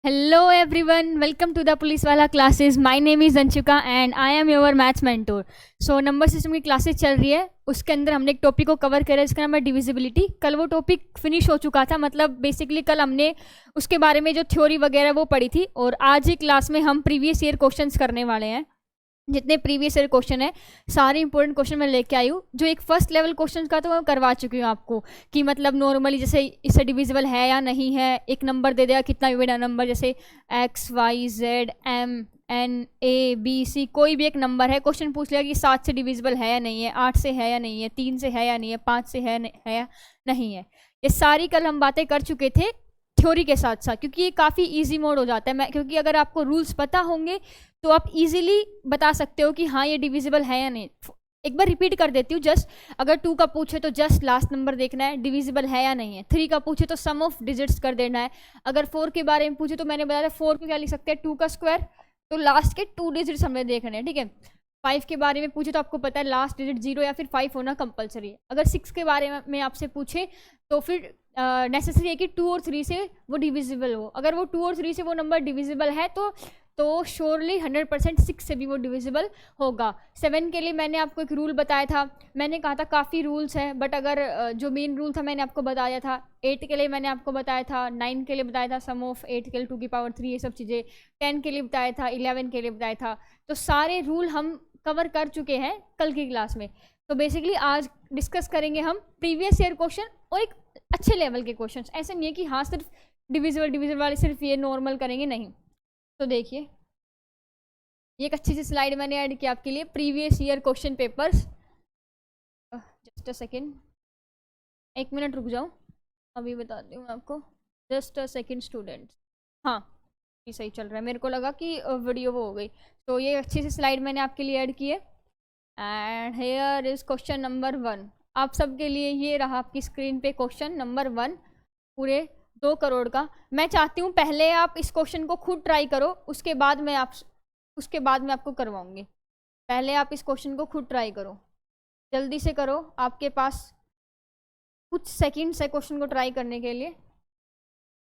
Hello everyone, welcome to the police वाला classes. My name is Anshika and I am your maths mentor. So number system की classes चल रही है. उसके अंदर हमने एक टॉपिक को कवर करा जिसका नाम है डिविजिबिलिटी. कल वो टॉपिक फिनिश हो चुका था, मतलब बेसिकली कल हमने उसके बारे में जो थ्योरी वगैरह वो पढ़ी थी. और आज ही क्लास में हम प्रीवियस ईयर क्वेश्चंस करने वाले हैं. जितने प्रीवियस ईयर क्वेश्चन है सारे इंपॉर्टेंट क्वेश्चन मैं लेके आई हूँ. जो एक फर्स्ट लेवल क्वेश्चन का तो मैं करवा चुकी हूँ आपको कि मतलब नॉर्मली जैसे इससे डिविजिबल है या नहीं है. एक नंबर दे देगा कितना भी बड़ा नंबर, जैसे X Y Z M N A B C, कोई भी एक नंबर है. क्वेश्चन पूछ लिया कि 7 से डिविजिबल है या नहीं है, 8 से है या नहीं है, 3 से है या नहीं है, 5 से है या नहीं है. ये सारी कल हम बातें कर चुके थे थ्योरी के साथ साथ, क्योंकि ये काफ़ी इजी मोड हो जाता है. मैं क्योंकि अगर आपको रूल्स पता होंगे तो आप इजीली बता सकते हो कि हाँ ये डिविजिबल है या नहीं. एक बार रिपीट कर देती हूँ. जस्ट अगर 2 का पूछे तो जस्ट लास्ट नंबर देखना है डिविजिबल है या नहीं है. 3 का पूछे तो सम ऑफ डिजिट्स कर देना है. अगर 4 के बारे में पूछे तो मैंने बताया 4 को क्या लिख सकते हैं 2 का स्क्वायर, तो लास्ट के 2 डिजिट्स हमें देखने हैं. ठीक है. 5 के बारे में पूछे तो आपको पता है लास्ट डिजिट 0 या फिर 5 होना कंपलसरी है. अगर 6 के बारे में आपसे पूछे तो फिर नेसेसरी है कि 2 और 3 से वो डिविजिबल हो. अगर वो 2 और 3 से वो नंबर डिविजिबल है तो श्योरली 100% 6 से भी वो डिविजिबल होगा. 7 के लिए मैंने आपको एक रूल बताया था. मैंने कहा था काफ़ी रूल्स हैं, बट अगर जो मेन रूल था मैंने आपको बताया था. 8 के लिए मैंने आपको बताया था. 9 के लिए बताया था सम ऑफ 8 के लिए 2 की पावर 3, ये सब चीज़ें. 10 के लिए बताया था. 11 के लिए बताया था. तो सारे रूल हम कवर कर चुके हैं कल की क्लास में. तो बेसिकली आज डिस्कस करेंगे हम प्रीवियस ईयर क्वेश्चन और एक अच्छे लेवल के क्वेश्चन. ऐसे नहीं है कि हाँ सिर्फ डिविजिबल वाले सिर्फ ये नॉर्मल करेंगे, नहीं. तो देखिए ये एक अच्छी सी स्लाइड मैंने ऐड की आपके लिए. Previous year question papers. Just a second, 1 minute रुक जाओ, अभी बताती हूँ आपको. Just a second students. हाँ ये सही चल रहा है. मेरे को लगा कि वीडियो वो हो गई. तो ये अच्छी सी स्लाइड मैंने आपके लिए ऐड की है. And here is question number 1. आप सबके लिए ये रहा आपकी स्क्रीन पे क्वेश्चन नंबर 1, पूरे 2 करोड़ का. मैं चाहती हूँ पहले आप इस क्वेश्चन को खुद ट्राई करो, उसके बाद मैं आपको करवाऊंगी. पहले आप इस क्वेश्चन को खुद ट्राई करो, जल्दी से करो. आपके पास कुछ सेकंड्स है क्वेश्चन को ट्राई करने के लिए.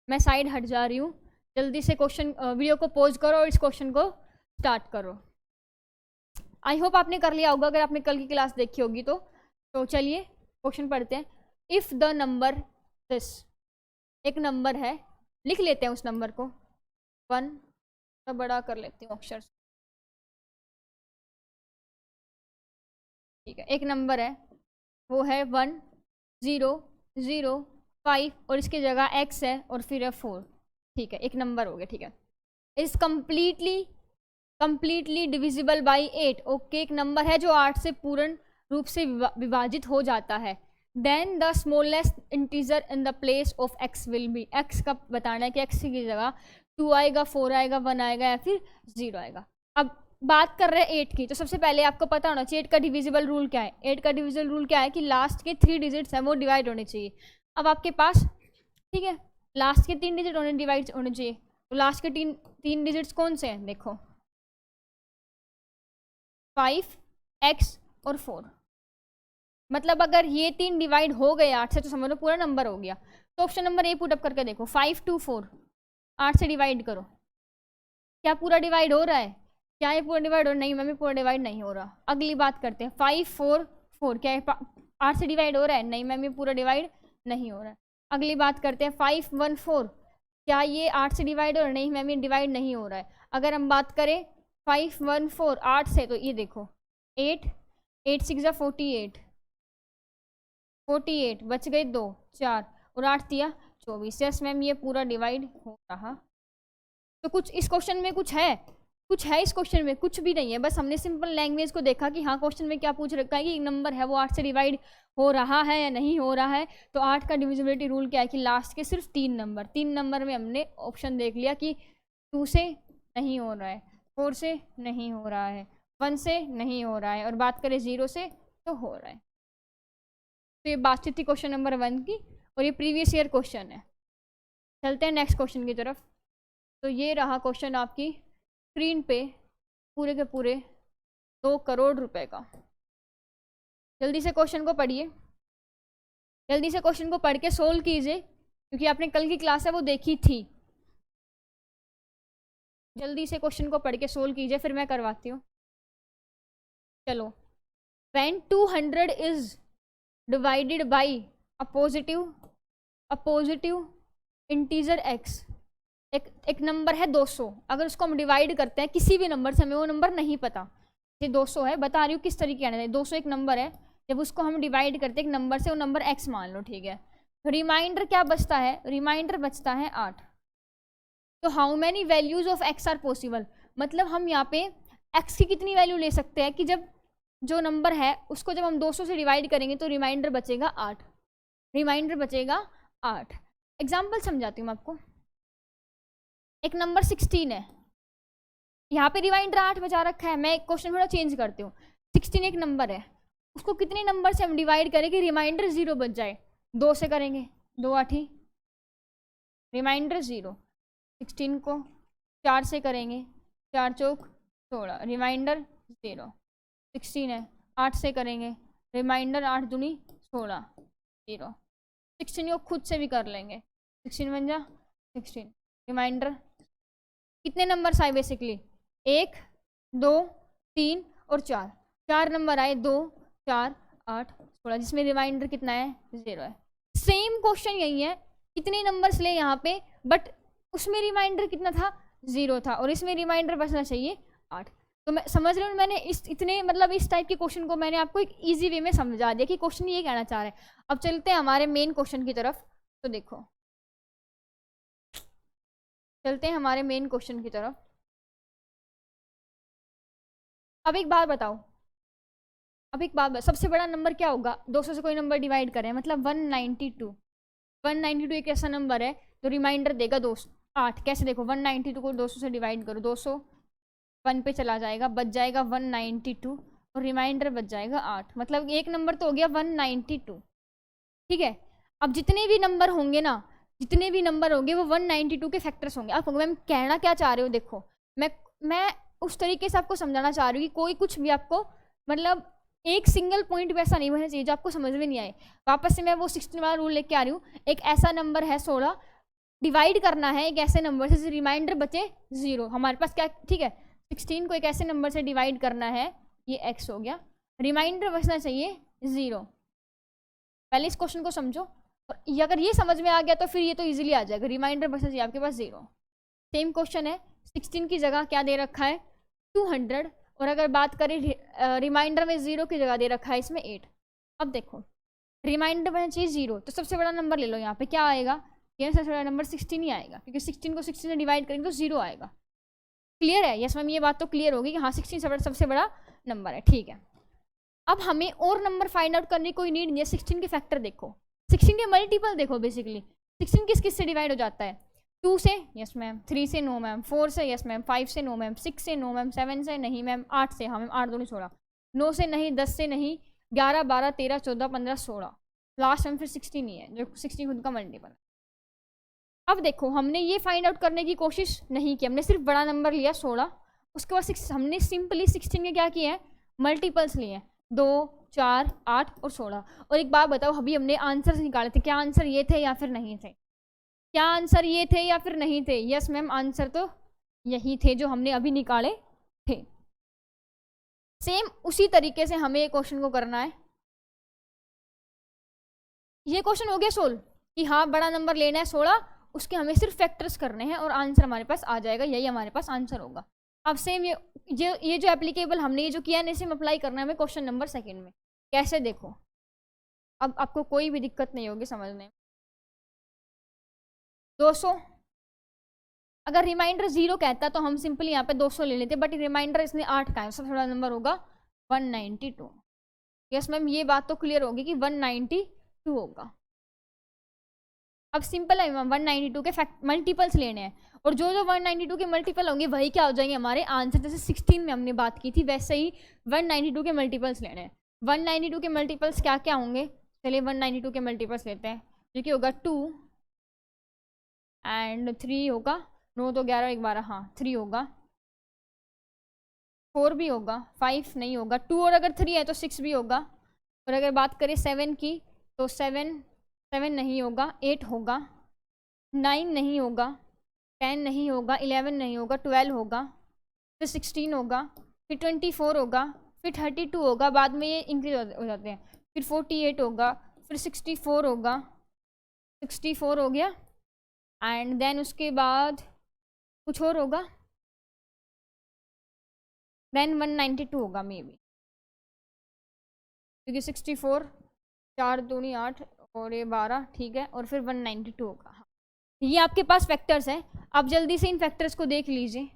मैं साइड हट जा रही हूँ. जल्दी से क्वेश्चन वीडियो को पॉज करो और इस क्वेश्चन को स्टार्ट करो. आई होप आपने कर लिया होगा अगर आपने कल की क्लास देखी होगी तो चलिए क्वेश्चन पढ़ते हैं. इफ़ द नंबर दिस, एक नंबर है, लिख लेते हैं उस नंबर को. 1 तो बड़ा कर लेती हूँ अक्षर. ठीक है. एक नंबर है, वो है 1 0 0 5 और इसकी जगह x है और फिर है 4. ठीक है, एक नंबर हो गया. ठीक है. Is completely divisible by 8. Okay, एक नंबर है जो 8 से पूर्ण रूप से विभाजित हो जाता है. Then the smallest integer in the place of x will be. x का बताना है कि x की जगह 2 आएगा, 4 आएगा, 1 आएगा या फिर 0 आएगा. अब बात कर रहे हैं 8 की, तो सबसे पहले आपको पता होना चाहिए 8 का डिविजिबल रूल क्या है. 8 का डिविजिबल रूल क्या है कि लास्ट के 3 डिजिट्स हैं वो डिवाइड होने चाहिए. अब आपके पास, ठीक है, लास्ट के 3 डिजिट डिवाइड होने चाहिए. तो लास्ट के 3 डिजिट्स कौन से हैं? देखो 5 x और 4. मतलब अगर ये 3 डिवाइड हो गए 8 से तो समझ लो पूरा नंबर हो गया. तो option number A put up करके देखो. 5 2 4, 8 से डिवाइड करो. क्या पूरा डिवाइड हो रहा है? क्या ये पूरा डिवाइड हो रहा है? नहीं मैम, पूरा डिवाइड नहीं हो रहा. अगली बात करते हैं 5 4 4. क्या 8 से डिवाइड हो रहा है? नहीं मैम, ये पूरा डिवाइड नहीं हो रहा है. अगली बात करते हैं 5 1 4. क्या ये 8 से डिवाइड हो रहा है? नहीं मैम, ये डिवाइड नहीं हो रहा है. अगर हम बात करें 5 1 4 8 से, तो ये देखो 8 8 6 48 48, बच गए 2 4 और 8 दिया 24. यस मैम, ये पूरा डिवाइड हो रहा. तो कुछ इस क्वेश्चन में कुछ है इस क्वेश्चन में? कुछ भी नहीं है. बस हमने सिंपल लैंग्वेज को देखा कि हाँ क्वेश्चन में क्या पूछ रखा है कि एक नंबर है वो 8 से डिवाइड हो रहा है या नहीं हो रहा है. तो 8 का डिविजिबिलिटी रूल क्या है कि लास्ट के सिर्फ 3 नंबर में हमने ऑप्शन देख लिया कि 2 से नहीं हो रहा है, 4 से नहीं हो रहा है, 1 से नहीं हो रहा है, और बात करें 0 से तो हो रहा है. तो ये बातचीत थी क्वेश्चन नंबर 1 की, और ये प्रीवियस ईयर क्वेश्चन है. चलते हैं नेक्स्ट क्वेश्चन की तरफ. तो ये रहा क्वेश्चन आपकी स्क्रीन पे, पूरे के पूरे 2 करोड़ रुपए का. जल्दी से क्वेश्चन को पढ़िए, जल्दी से क्वेश्चन को पढ़ के सोल्व कीजिए, क्योंकि आपने कल की क्लास है वो देखी थी. जल्दी से क्वेश्चन को पढ़ के सोल्व कीजिए, फिर मैं करवाती हूँ। चलो, when 200 is divided by a positive integer x, एक नंबर है 200, अगर उसको हम डिवाइड करते हैं किसी भी नंबर से, हमें वो नंबर नहीं पता, ये 200 है, बता रही हूँ किस तरीके आना है। 200 एक नंबर है, जब उसको हम डिवाइड करते हैं एक नंबर से, वो नंबर x मान लो, ठीक है। रिमाइंडर क्या बचता है, रिमाइंडर बचता है 8। तो how many values of x are possible, मतलब हम यहाँ पे x की कितनी वैल्यू ले सकते हैं कि जब जो नंबर है उसको जब हम 200 से डिवाइड करेंगे तो रिमाइंडर बचेगा 8, रिमाइंडर बचेगा 8। एग्जाम्पल समझाती हूँ मैं आपको। एक नंबर 16 है, यहाँ पे रिमाइंडर 8 बचा रखा है, मैं क्वेश्चन थोड़ा चेंज करती हूँ। 16 एक नंबर है, उसको कितने नंबर से हम डिवाइड करें कि रिमाइंडर 0 बच जाए? 2 से करेंगे, 2 8 रिमाइंडर 0। 16 को 4 से करेंगे, 4 चौक 16, रिमाइंडर 0। 16 है, 8 से करेंगे, रिमाइंडर 8 दूनी 16, 0। 16 को खुद से भी कर लेंगे, 16 बन जा 16, रिमाइंडर। कितने नंबर्स आए बेसिकली? 1 2 3 और 4, 4 नंबर आए, 2 4 8 16, जिसमें रिमाइंडर कितना है? 0 है। सेम क्वेश्चन यही है, कितने नंबर्स ले यहाँ पे, बट उसमें रिमाइंडर कितना था? 0 था, और इसमें रिमाइंडर बचना चाहिए 8। तो मैं समझ रही हूँ, मैंने इस टाइप के क्वेश्चन को मैंने आपको एक इजी वे में समझा दिया कि क्वेश्चन ये कहना चाह रहे हैं। अब चलते हैं हमारे मेन क्वेश्चन की तरफ। तो देखो, चलते हैं हमारे मेन क्वेश्चन की तरफ। अब एक बात बताओ, सबसे बड़ा नंबर क्या होगा? 200 से कोई नंबर डिवाइड करें, मतलब 192। 192 एक ऐसा नंबर है तो रिमाइंडर देगा 8। कैसे? देखो, 192 को 200 से डिवाइड करो, 200 1 पे चला जाएगा, बच जाएगा 192, और रिमाइंडर बच जाएगा 8। मतलब एक नंबर तो हो गया 192, ठीक है। अब जितने भी नंबर होंगे ना, जितने भी नंबर होंगे वो 192 के फैक्टर्स होंगे। आप मैम कहना क्या चाह रहे हो? देखो, मैं उस तरीके से आपको समझाना चाह रही हूँ कि कोई कुछ भी आपको, मतलब एक सिंगल पॉइंट वैसा नहीं होना चाहिए जो आपको समझ में नहीं आए। वापस से मैं वो 16 वाला रूल लेके आ रही हूँ। एक ऐसा नंबर है 16, डिवाइड करना है एक ऐसे नंबर से, रिमाइंडर बचे 0। हमारे पास क्या, ठीक है, 16 को एक ऐसे नंबर से डिवाइड करना है, ये x हो गया, रिमाइंडर बचना चाहिए 0। पहले इस क्वेश्चन को समझो, और अगर ये समझ में आ गया तो फिर ये तो इजीली आ जाएगा, रिमाइंडर बचना चाहिए आपके पास 0। सेम क्वेश्चन है, 16 की जगह क्या दे रखा है? 200, और अगर बात करें रिमाइंडर में 0 की जगह दे रखा है इसमें 8। अब देखो, रिमाइंडर बचना चाहिए 0, तो सबसे बड़ा नंबर ले लो, यहाँ पे क्या आएगा? ये सबसे बड़ा नंबर 16 ही आएगा, क्योंकि 16 को 16 से डिवाइड करेंगे तो 0 आएगा। क्लियर है? यस मैम, ये बात तो क्लियर होगी कि हाँ 16 सबसे बड़ा नंबर है, ठीक है। अब हमें और नंबर फाइंड आउट करने की कोई नीड नहीं है। 16 के फैक्टर देखो, 16 के मल्टीपल देखो। बेसिकली 16 किस से डिवाइड हो जाता है? 2 से, यस मैम। 3 से, नो मैम। 4 से, यस मैम। 5 से, नो मैम। 6 से, नो मैम। 7 से, नहीं मैम। 8 से, हाँ मैम, 8 दूनी 16। 9 से नहीं, 10 से नहीं, 11 12 13 14 15 16, लास्ट में फिर 16 ही है, जो 16 खुद का मल्टीपल है। अब देखो, हमने ये फाइंड आउट करने की कोशिश नहीं की, हमने सिर्फ बड़ा नंबर लिया 16, उसके बाद हमने सिंपली 16 के क्या किया है? मल्टीपल्स लिए हैं, 2 4 8 और 16। और एक बात बताओ, अभी हमने आंसर निकाले थे, क्या आंसर ये थे या फिर नहीं थे? क्या आंसर ये थे या फिर नहीं थे? यस मैम, आंसर तो यही थे जो हमने अभी निकाले थे। सेम उसी तरीके से हमें ये क्वेश्चन को करना है। ये क्वेश्चन हो गया सोल्व कि हाँ बड़ा नंबर लेना है 16, उसके हमें सिर्फ फैक्टर्स करने हैं और आंसर हमारे पास आ जाएगा, यही हमारे पास आंसर होगा। अब सेम ये जो एप्लीकेबल हमने ये जो किया है, सेम अप्लाई करना है हमें क्वेश्चन नंबर 2 में। कैसे? देखो, अब आपको कोई भी दिक्कत नहीं होगी समझने में। 200, अगर रिमाइंडर 0 कहता तो हम सिंपली यहाँ पे 200 ले लेते, बट रिमाइंडर इसने 8 का है, सबसे बड़ा नंबर होगा 192। यस मैम, ये बात तो क्लियर होगी कि 192 होगा। अब सिंपल है, 192 के मल्टीपल्स लेने हैं, और जो 192 के मल्टीपल होंगे वही क्या हो जाएंगे? हमारे आंसर। जैसे 16 में हमने बात की थी, वैसे ही 192 के मल्टीपल्स लेने हैं। 192 के मल्टीपल्स क्या क्या होंगे? चलिए 192 के मल्टीपल्स लेते हैं, जो कि होगा 2 एंड 3 होगा, 9 तो 11 1 12, हाँ 3 होगा, 4 भी होगा, 5 नहीं होगा, 2 और अगर 3 है तो 6 भी होगा। और अगर बात करें 7 की तो 7 नहीं होगा, 8 होगा, 9 नहीं होगा, 10 नहीं होगा, 11 नहीं होगा, 12 होगा, फिर 16 होगा, फिर 24 होगा, फिर 32 होगा, बाद में ये इंक्रीज हो जाते हैं, फिर 48 होगा, फिर 64 होगा, 64 हो गया, एंड देन उसके बाद कुछ और होगा, देन 192 होगा मे बी, क्योंकि 64 4 दूनी 8 और ये 12, ठीक है, और फिर 192 होगा। ये आपके पास फैक्टर्स हैं। आप जल्दी से इन फैक्टर्स को देख लीजिए,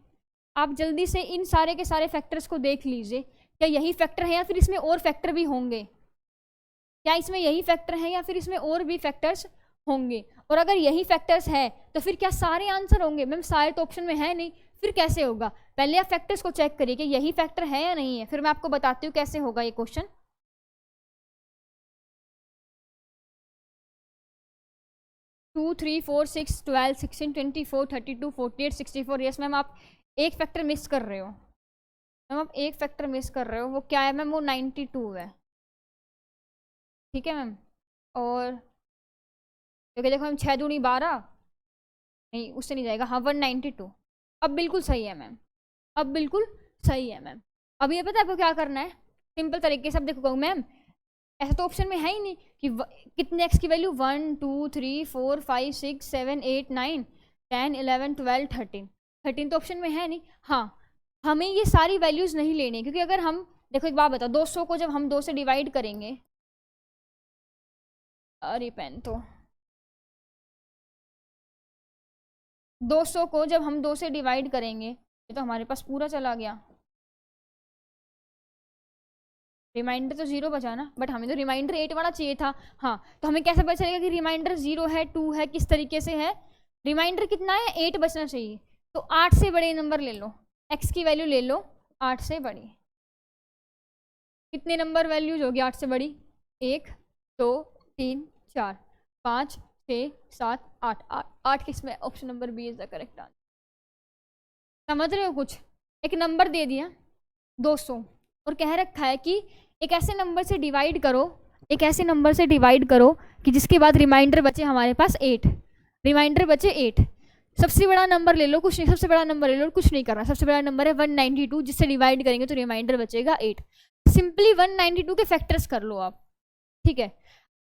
आप जल्दी से इन सारे के सारे फैक्टर्स को देख लीजिए, क्या यही फैक्टर है या फिर इसमें और फैक्टर भी होंगे, क्या इसमें यही फैक्टर है या फिर इसमें और भी फैक्टर्स होंगे, और अगर यही फैक्टर्स है तो फिर क्या सारे आंसर होंगे? मैम सारे तो ऑप्शन में है नहीं, फिर कैसे होगा? पहले आप फैक्टर्स को चेक करिए कि यही फैक्टर है या नहीं है, फिर मैं आपको बताती हूँ कैसे होगा ये क्वेश्चन। 2 3 4 6 12 16 24 32 48 64। यस मैम, आप एक फैक्टर मिस कर रहे हो, मैम आप एक फैक्टर मिस कर रहे हो, वो क्या है मैम? वो 92 है, ठीक है मैम। और क्योंकि देखो मैम 6 दूनी 12, नहीं उससे नहीं जाएगा, हाँ 192, अब बिल्कुल सही है मैम, अब बिल्कुल सही है मैम। अब ये पता है आपको क्या करना है? सिंपल तरीके से अब देखो मैम, ऐसा तो ऑप्शन में है ही नहीं कि कितने एक्स की वैल्यू 1 2 3 4 5 6 7 8 9 10 11 12 13, 13 तो ऑप्शन में है नहीं। हाँ, हमें ये सारी वैल्यूज नहीं लेनी, क्योंकि अगर हम देखो एक बात बताओ, 200 को जब हम 2 से डिवाइड करेंगे, अरे पेन तो 200 को जब हम 2 से डिवाइड करेंगे, ये तो हमारे पास पूरा चला गया, रिमाइंडर तो 0 बचा ना, बट हमें तो रिमाइंडर 8 वाला चाहिए था। हाँ, तो हमें कैसे पता चलेगा कि रिमाइंडर 0 है 2 है, किस तरीके से है? रिमाइंडर कितना है? 8 बचना चाहिए, तो 8 से बड़े नंबर ले लो, x की वैल्यू ले लो 8 से बड़ी। कितने नंबर वैल्यूज होगी 8 से बड़ी? 1 2 3 4 5 6 7 8, 8 किसमें? Option number B is the correct answer. समझ रहे हो? कुछ एक नंबर दे दिया 200 और कह रखा है कि एक ऐसे नंबर से डिवाइड करो, एक ऐसे नंबर से डिवाइड करो कि जिसके बाद रिमाइंडर बचे हमारे पास 8, रिमाइंडर बचे 8। सबसे बड़ा नंबर ले लो, कुछ नहीं, सबसे बड़ा नंबर ले लो, कुछ नहीं करना, सबसे बड़ा नंबर है 192, जिससे डिवाइड करेंगे तो रिमाइंडर बचेगा 8। सिंपली 192 के फैक्टर्स कर लो आप, ठीक है।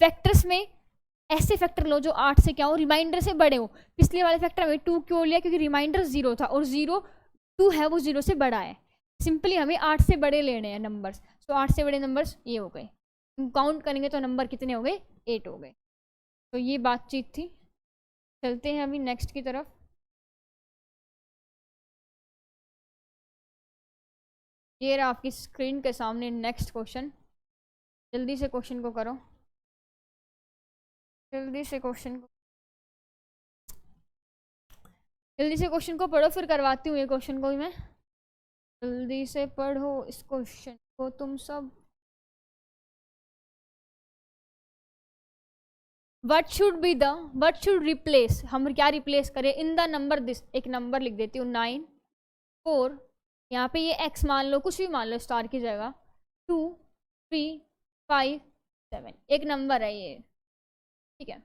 फैक्टर्स में ऐसे फैक्टर लो जो 8 से क्या हो, रिमाइंडर से बड़े हो। पिछले वाले फैक्टर में 2 क्यों लिया? क्योंकि रिमाइंडर 0 था और 0 2 है, वो 0 से बड़ा है। सिंपली हमें 8 से बड़े लेने हैं नंबर्स, तो 8 से बड़े नंबर्स ये हो गए, काउंट करेंगे तो नंबर कितने हो गए? 8 हो गए। तो ये बातचीत थी, चलते हैं अभी नेक्स्ट की तरफ। ये रहा आपकी स्क्रीन के सामने नेक्स्ट क्वेश्चन, जल्दी से क्वेश्चन को करो, जल्दी से क्वेश्चन को, जल्दी से क्वेश्चन को पढ़ो, फिर करवाती हूँ ये क्वेश्चन को भी मैं। जल्दी से पढ़ो इस क्वेश्चन को तुम सब। What should be the, what should replace, हम क्या रिप्लेस करें इन द नंबर दिस, एक नंबर लिख देती हूँ 9 4, यहाँ पे ये x मान लो, कुछ भी मान लो स्टार की जगह, 2 3 5 7, एक नंबर है ये, ठीक है।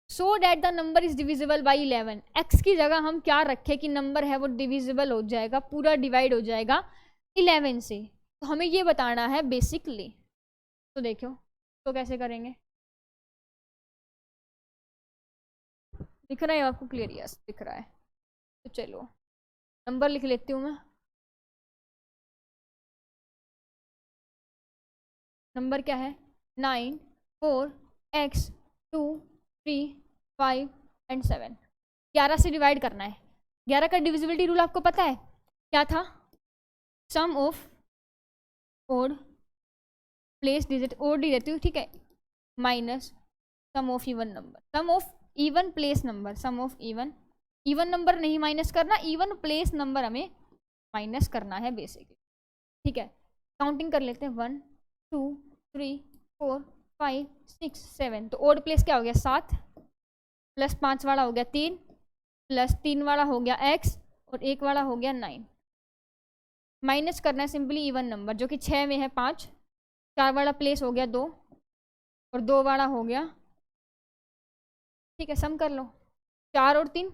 So that the number is divisible by 11, x की जगह हम क्या रखें कि नंबर है वो डिविजिबल हो जाएगा, पूरा डिवाइड हो जाएगा 11 से, तो हमें ये बताना है बेसिकली। तो देखो तो कैसे करेंगे, दिख रहा है आपको क्लियर? यस दिख रहा है। तो चलो नंबर लिख लेती हूँ मैं, नंबर क्या है? 9 4 x 2 3 5 एंड 7। 11 से डिवाइड करना है। 11 का डिविजिबिलिटी रूल आपको पता है क्या था? Sum of odd place digit, odd डी देती हूँ, ठीक है, minus sum of even number, sum of even place number, sum of even, even number नहीं माइनस करना, इवन प्लेस नंबर हमें माइनस करना है बेसिकली, ठीक है। काउंटिंग कर लेते हैं 1 2 3 4 5 6 7, तो ओड प्लेस क्या हो गया? 7 प्लस 5 वाला हो गया 3 प्लस 3 वाला हो गया x और 1 वाला हो गया 9। माइनस करना है सिंपली इवन नंबर, जो कि 6 में है 5, 4 वाला प्लेस हो गया 2 और 2 वाला हो गया, ठीक है, सम कर लो 4 और 3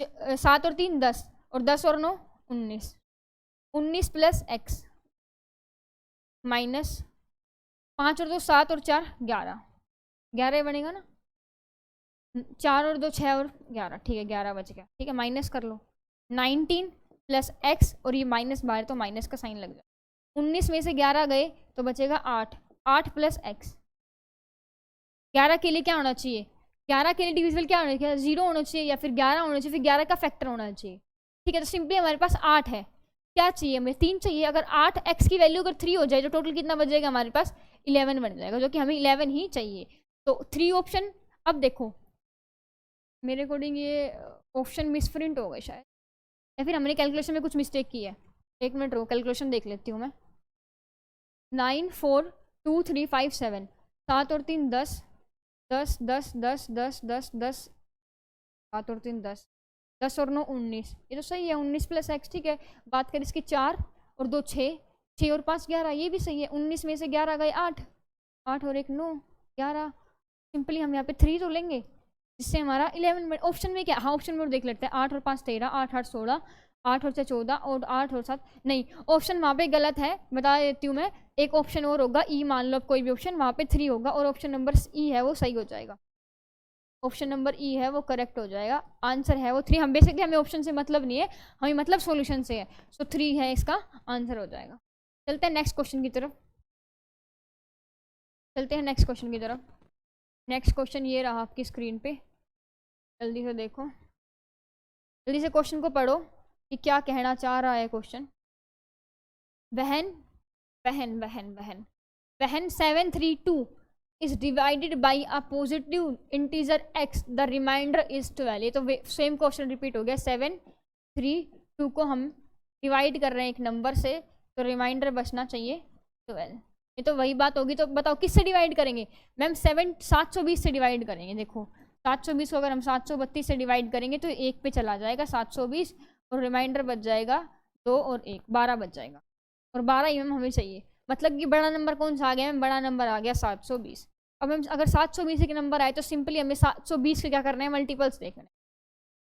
7 और 3 10, और 10 और 9 19, 19 प्लस एक्स माइनस 5 और 2 7 और 4 11, 11 बनेगा ना, 4 और 2 6 और 11, ठीक है 11 बच गया, ठीक है माइनस कर लो, 19 प्लस एक्स, और ये माइनस बाहर तो माइनस का साइन लग जाए, 19 में से 11 गए तो बचेगा 8, 8 प्लस एक्स, 11 के लिए क्या होना चाहिए, 11 के लिए डिविजिबल क्या होना चाहिए, 0 होना चाहिए या फिर 11 होना चाहिए, फिर 11 का फैक्टर होना चाहिए, ठीक है। तो सिंपली हमारे पास 8 है, क्या चाहिए हमें 3 चाहिए, अगर 8 एक्स की वैल्यू अगर 3 हो जाए तो टोटल कितना बच जाएगा हमारे पास 11 बन जाएगा, जो कि हमें 11 ही चाहिए। तो 3 ऑप्शन, अब देखो मेरे अकॉर्डिंग ये ऑप्शन मिसप्रिंट हो गए शायद, या फिर हमने कैलकुलेशन में कुछ मिस्टेक की है, एक मिनट रो कैलकुलेशन देख लेती हूँ मैं। 9 4 2 3 5 7, 7 और 3 10, 10 10 10 10 10 10, 7 और 3 10, 10 और 9 19, ये तो सही है, 19 प्लस एक्स, ठीक है। बात करें इसकी 4 और 2 6, 6 और 5 11, ये भी सही है, 19 में से 11 गए 8, 8 और 1 9 11, सिंपली हम यहाँ पे 3 तो लेंगे जिससे हमारा 11 ऑप्शन में क्या, हाँ ऑप्शन में देख लेते हैं, 8 और 5 13, 8 8 16, 8 और 6 14, और 8 और 7 नहीं, ऑप्शन वहाँ पे गलत है, बता देती हूँ मैं, एक ऑप्शन और होगा ई, मान लो कोई भी ऑप्शन, वहाँ पे 3 होगा, और ऑप्शन नंबर ई है वो सही हो जाएगा, ऑप्शन नंबर ई है वो करेक्ट हो जाएगा, आंसर है वो 3, हम बेसिकली हमें ऑप्शन से मतलब नहीं है, हमें मतलब सॉल्यूशन से है, सो 3 है इसका आंसर हो जाएगा। चलते हैं नेक्स्ट क्वेश्चन की तरफ, चलते हैं नेक्स्ट क्वेश्चन की तरफ। नेक्स्ट क्वेश्चन ये रहा आपकी स्क्रीन पे, जल्दी से देखो, जल्दी से क्वेश्चन को पढ़ो कि क्या कहना चाह रहा है क्वेश्चन। बहन बहन बहन बहन बहन 732 is divided by a positive integer x, the remainder is 12, ये तो सेम क्वेश्चन रिपीट हो गया, 732 को हम डिवाइड कर रहे हैं एक नंबर से, तो रिमाइंडर बचना चाहिए 12, ये तो वही बात होगी। तो बताओ किससे डिवाइड करेंगे मैम, 720 से डिवाइड करेंगे, देखो 720 को अगर हम 732 से डिवाइड करेंगे तो 1 पे चला जाएगा 720, और रिमाइंडर बच जाएगा 2 और 1 12 बच जाएगा, और 12 ही मैम हमें चाहिए, मतलब कि बड़ा नंबर कौन सा आ गया मैम, बड़ा नंबर आ गया 720। अब मैम अगर 720 के नंबर आए तो सिंपली हमें 720 के क्या करना है, मल्टीपल्स देखने हैं,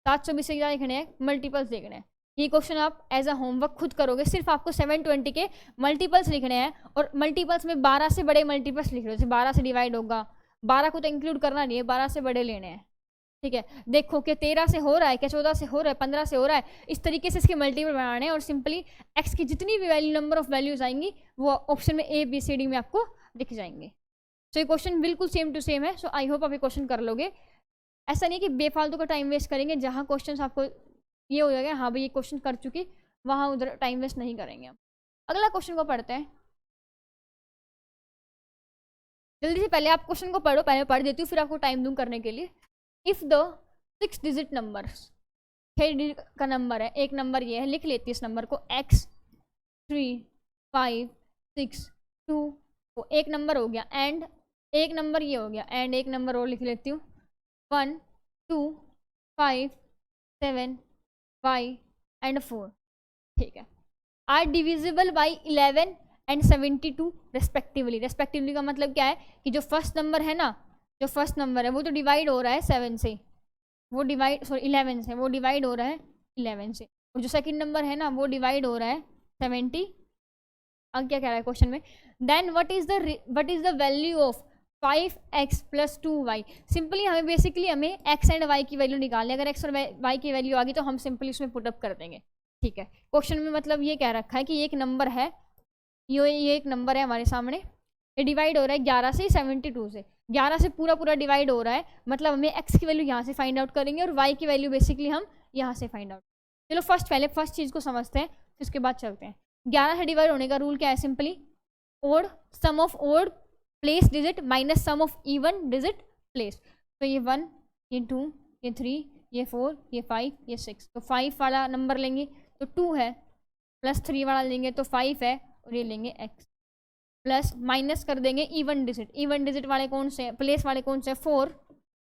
720 के क्या देखने हैं, मल्टीपल्स देखने हैं। ये क्वेश्चन आप एज अ होमवर्क खुद करोगे, सिर्फ आपको 720 के मल्टीपल्स लिखने हैं, और मल्टीपल्स में 12 से बड़े मल्टीपल्स लिख लो, जैसे 12 से डिवाइड होगा, 12 को तो इंक्लूड करना नहीं है, 12 से बड़े लेने हैं, ठीक है। देखो कि 13 से हो रहा है क्या, 14 से हो रहा है, 15 से हो रहा है, इस तरीके से इसके मल्टीपल बनाने हैं, और सिंपली एक्स की जितनी भी वैल्यू नंबर ऑफ वैल्यूज आएंगी वो ऑप्शन में ए बी सी डी में आपको दिख जाएंगे। तो ये क्वेश्चन बिल्कुल सेम टू सेम है, सो आई होप आप ये क्वेश्चन कर लोगे, ऐसा नहीं कि बेफालतू का टाइम वेस्ट करेंगे, जहाँ क्वेश्चन आपको ये हो जाएगा हाँ भाई ये क्वेश्चन कर चुकी, वहाँ उधर टाइम वेस्ट नहीं करेंगे। अगला क्वेश्चन को पढ़ते हैं, जल्दी से पहले आप क्वेश्चन को पढ़ो, पहले पढ़ देती हूँ फिर आपको टाइम दूँ करने के लिए। If the 6 digit number, 6 digit का नंबर है, एक नंबर ये है, लिख लेती है इस नंबर को x 3 5 6 2, वो एक नंबर हो गया, एंड एक नंबर ये हो गया, एंड एक नंबर और लिख लेती हूँ 1 2 5 7 5 एंड 4, ठीक है, are divisible by 11 and 72 respectively. Respectively का मतलब क्या है कि जो फर्स्ट नंबर है ना, जो फर्स्ट नंबर है वो तो डिवाइड हो रहा है 7 से, वो डिवाइड सॉरी 11 से, वो डिवाइड हो रहा है 11 से, और जो सेकंड नंबर है ना वो डिवाइड हो रहा है 70। अब क्या कह रहा है क्वेश्चन में, then what is the value of 5x plus 2y। Simply हमें बेसिकली हमें x एंड y की वैल्यू निकालनी है, अगर x और y की वैल्यू आ गई तो हम सिंपली उसमें पुटअप कर देंगे, ठीक है। क्वेश्चन में मतलब ये कह रखा है कि एक नंबर है, ये एक नंबर है हमारे सामने, ये डिवाइड हो रहा है 11 से 72 से, 11 से पूरा डिवाइड हो रहा है, मतलब हमें x की वैल्यू यहाँ से फाइंड आउट करेंगे और y की वैल्यू बेसिकली हम यहाँ से फाइंड आउट। चलो पहले फर्स्ट चीज़ को समझते हैं, फिर उसके बाद चलते हैं। 11 से डिवाइड होने का रूल क्या है, simply odd sum of odd place digit minus sum of even digit place, तो ये 1 ये 2 ये 3 ये 4 ये 5 ये 6, तो 5 वाला नंबर लेंगे तो 2 है, प्लस 3 वाला लेंगे तो 5 है, और ये लेंगे x, प्लस माइनस कर देंगे इवन डिजिट वाले कौन से, प्लेस वाले कौन से 4,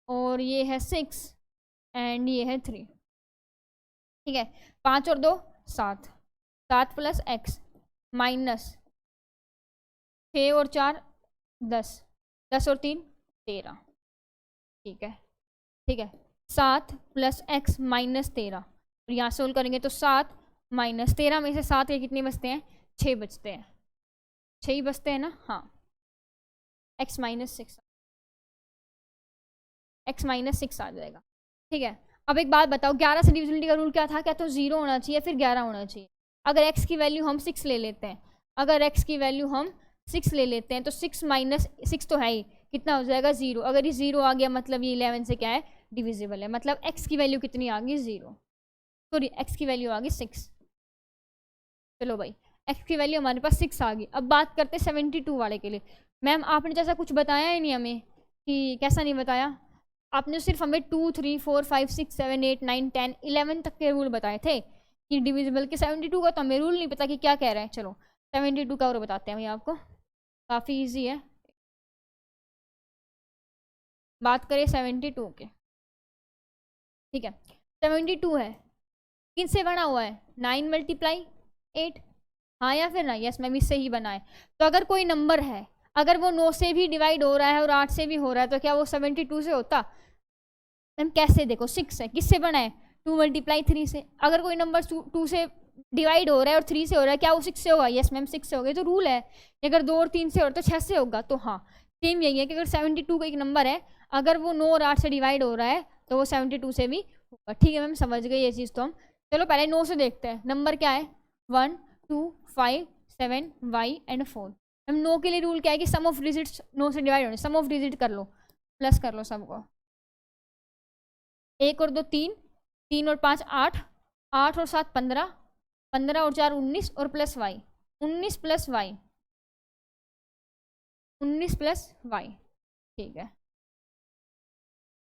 और ये है 6 एंड ये है 3, ठीक है। 5 और 2 7, 7 प्लस x माइनस 6 और 4 10, 10 और 3 13, ठीक है, ठीक है। 7 प्लस एक्स माइनस 13, और यहाँ सोल्व करेंगे तो 7 माइनस 13 में से 7 के कितने बचते हैं, 6 बचते हैं, 6 ही बचते हैं ना, हाँ, x माइनस 6, x माइनस 6 आ जाएगा। ठीक है, अब एक बात बताओ, 11 से डिविजिबिलिटी का रूल क्या था, क्या तो 0 होना चाहिए फिर 11 होना चाहिए। अगर x की वैल्यू हम 6 ले लेते हैं, अगर x की वैल्यू हम 6 ले लेते हैं तो 6 माइनस 6 तो है ही, कितना हो जाएगा 0। अगर ये 0 आ गया मतलब ये 11 से क्या है, डिविजिबल है, मतलब x की वैल्यू कितनी आ गई, 0, सॉरी x की वैल्यू आ गई 6। चलो भाई, x की वैल्यू हमारे पास 6 आ गई। अब बात करते हैं 72 वाले के लिए। मैम आपने जैसा कुछ बताया ही नहीं हमें, कि कैसा नहीं बताया, आपने सिर्फ हमें 2 3 4 5 6 7 8 9 10 11 तक के रूल बताए थे कि डिविजिबल के। 72 का तो हमें रूल नहीं पता कि क्या कह रहे हैं। चलो 72 का और बताते हैं भैया आपको, काफ़ी इजी है। बात करें 72 के, ठीक है, 72 है, किन से बना हुआ है, 9 मल्टीप्लाई 8, हाँ या फिर ना, यस मैम इससे ही बना है। तो अगर कोई नंबर है, अगर वो 9 से भी डिवाइड हो रहा है और 8 से भी हो रहा है तो क्या वो 72 से होता। मैम कैसे, देखो 6 है, किससे बना है, 2 मल्टीप्लाई 3 से। अगर कोई नंबर 2 से डिवाइड हो रहा है और 3 से हो रहा है, क्या वो 6 से होगा, यस मैम 6 से होगा, तो रूल है। अगर 2 और 3 से हो रहा है तो 6 से होगा। तो हाँ, सेम यही है कि अगर 72 का एक नंबर है, अगर वो 9 और 8 से डिवाइड हो रहा है तो वो 72 से भी होगा। ठीक है मैम, समझ गए ये चीज़ तो हम। चलो पहले 9 से देखते हैं, नंबर क्या है, 1 2 5 7 y एंड 4। मैम 9 के लिए रूल क्या है कि सम ऑफ डिजिट्स 9 से डिवाइड होने, सम ऑफ डिजिट कर लो, प्लस कर लो सबको, 1 और 2 3, 3 और 5 8, 8 और 7 15, 15 और 4 19 और plus Y, 19 plus Y, 19 plus Y. ठीक है,